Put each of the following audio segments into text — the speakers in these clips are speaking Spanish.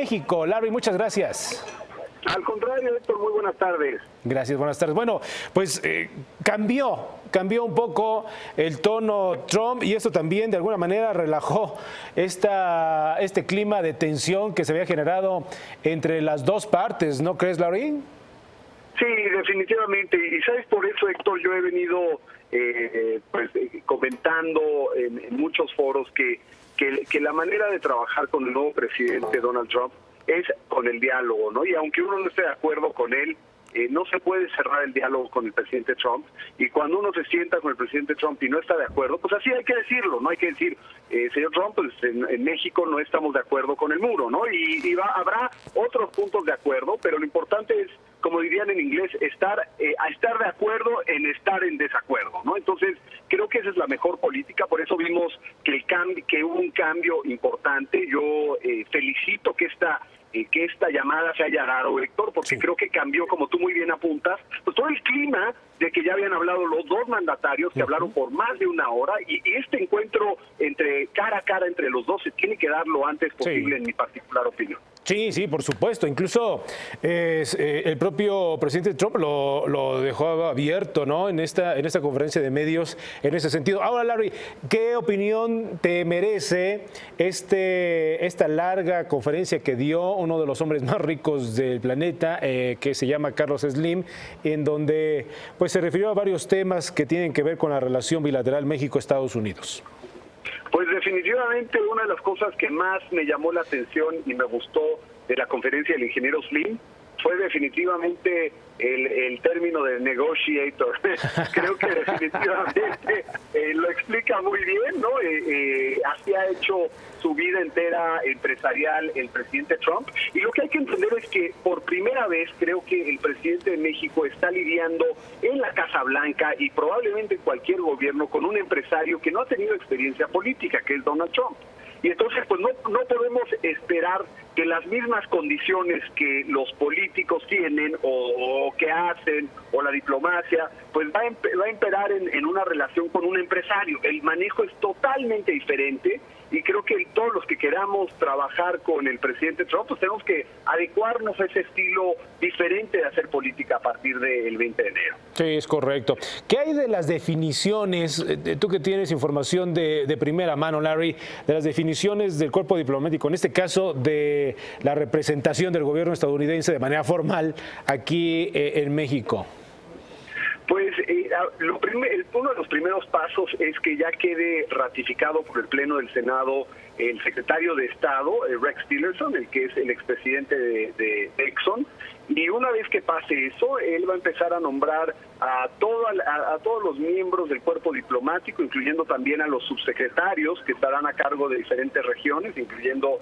México. Larry, muchas gracias. Al contrario, Héctor, muy buenas tardes. Gracias, buenas tardes. Bueno, pues cambió un poco el tono Trump y esto también de alguna manera relajó este clima de tensión que se había generado entre las dos partes, ¿no crees, Larry? Sí, definitivamente. Y sabes, por eso, Héctor, yo he venido comentando en muchos foros que la manera de trabajar con el nuevo presidente Donald Trump es con el diálogo, ¿no? Y aunque uno no esté de acuerdo con él, no se puede cerrar el diálogo con el presidente Trump. Y cuando uno se sienta con el presidente Trump y no está de acuerdo, pues así hay que decirlo, ¿no? Hay que decir, señor Trump, pues en México no estamos de acuerdo con el muro, ¿no? Habrá otros puntos de acuerdo, pero lo importante es, como dirían en inglés, estar de acuerdo en estar en desacuerdo, ¿no? Entonces, creo que esa es la mejor política, por eso vimos que hubo un cambio importante. Yo felicito que esta llamada se haya dado, Héctor, porque creo que cambió, como tú muy bien apuntas, pues todo el clima de que ya habían hablado los dos mandatarios, que hablaron por más de una hora, y este encuentro cara a cara entre los dos se tiene que dar lo antes posible, en mi particular opinión. Sí, por supuesto. Incluso el propio presidente Trump lo dejó abierto, ¿no? En esta conferencia de medios, en ese sentido. Ahora, Larry, ¿qué opinión te merece esta larga conferencia que dio uno de los hombres más ricos del planeta, que se llama Carlos Slim, en donde pues se refirió a varios temas que tienen que ver con la relación bilateral México-Estados Unidos? Pues definitivamente una de las cosas que más me llamó la atención y me gustó de la conferencia del ingeniero Slim fue definitivamente el término de negotiator. Creo que definitivamente lo explica muy bien, ¿no? Así ha hecho su vida entera empresarial el presidente Trump. Y lo que hay que entender es que por primera vez creo que el presidente de México está lidiando en la Casa Blanca y probablemente en cualquier gobierno con un empresario que no ha tenido experiencia política, que es Donald Trump. Y entonces pues no podemos esperar que las mismas condiciones que los políticos tienen o que hacen, o la diplomacia, pues va a imperar en una relación con un empresario. El manejo es totalmente diferente y creo que todos los que queramos trabajar con el presidente Trump, pues tenemos que adecuarnos a ese estilo diferente de hacer política a partir del 20 de enero. Sí, es correcto. ¿Qué hay de las definiciones, tú que tienes información de primera mano, Larry, de las definiciones del cuerpo diplomático, en este caso de la representación del gobierno estadounidense de manera formal aquí en México? Pues uno de los primeros pasos es que ya quede ratificado por el Pleno del Senado el secretario de Estado, Rex Tillerson, el que es el expresidente de Exxon, y una vez que pase eso, él va a empezar a nombrar a todos los miembros del cuerpo diplomático, incluyendo también a los subsecretarios que estarán a cargo de diferentes regiones, incluyendo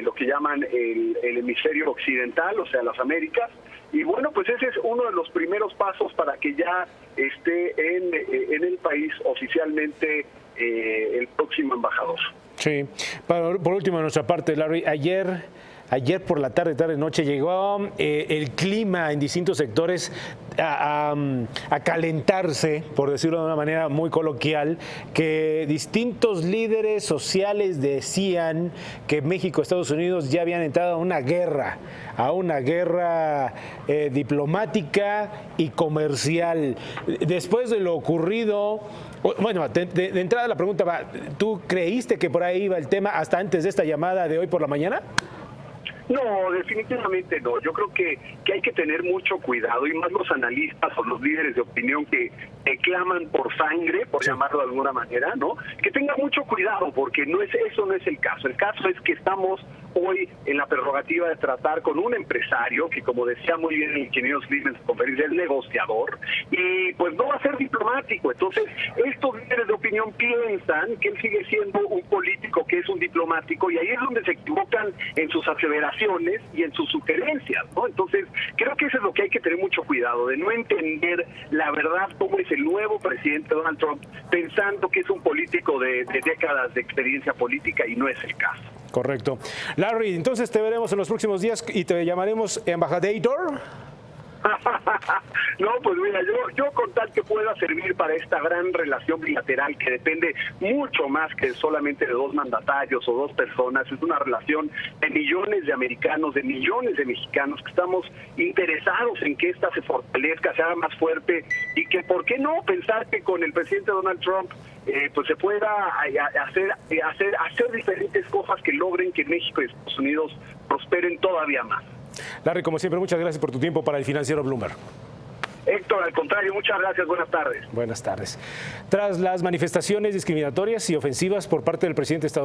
lo que llaman el hemisferio occidental, o sea, las Américas. Y bueno, pues ese es uno de los primeros pasos para que ya esté en el país oficialmente el próximo embajador. Sí. Por último, de nuestra parte, Larry, ayer por la tarde-noche llegó el clima en distintos sectores a calentarse, por decirlo de una manera muy coloquial, que distintos líderes sociales decían que México y Estados Unidos ya habían entrado a una guerra diplomática y comercial. Después de lo ocurrido, bueno, de entrada la pregunta va, ¿tú creíste que por ahí iba el tema hasta antes de esta llamada de hoy por la mañana? No, definitivamente no. Yo creo que hay que tener mucho cuidado, y más los analistas o los líderes de opinión que claman por sangre, por llamarlo de alguna manera, ¿no? Que tengan mucho cuidado, porque eso no es el caso. El caso es que estamos hoy en la prerrogativa de tratar con un empresario que, como decía muy bien el ingeniero Slim en su conferencia, es negociador, y pues no va a ser diplomático. Entonces, estos líderes de opinión piensan que él sigue siendo un político que es un diplomático, y ahí es donde se equivocan en sus aseveraciones y en sus sugerencias, ¿no? Entonces, creo que eso es lo que hay que tener mucho cuidado, de no entender la verdad cómo es el nuevo presidente Donald Trump, pensando que es un político de décadas de experiencia política, y no es el caso. Correcto. Larry, entonces te veremos en los próximos días y te llamaremos embajador. No, pues mira, yo con tal que pueda servir para esta gran relación bilateral que depende mucho más que solamente de dos mandatarios o dos personas, es una relación de millones de americanos, de millones de mexicanos que estamos interesados en que esta se fortalezca, se haga más fuerte y que, ¿por qué no pensar que con el presidente Donald Trump pues se pueda hacer diferentes cosas que logren que México y Estados Unidos prosperen todavía más? Larry, como siempre, muchas gracias por tu tiempo para el Financiero Bloomberg. Héctor, al contrario, muchas gracias, buenas tardes. Buenas tardes. Tras las manifestaciones discriminatorias y ofensivas por parte del presidente estadounidense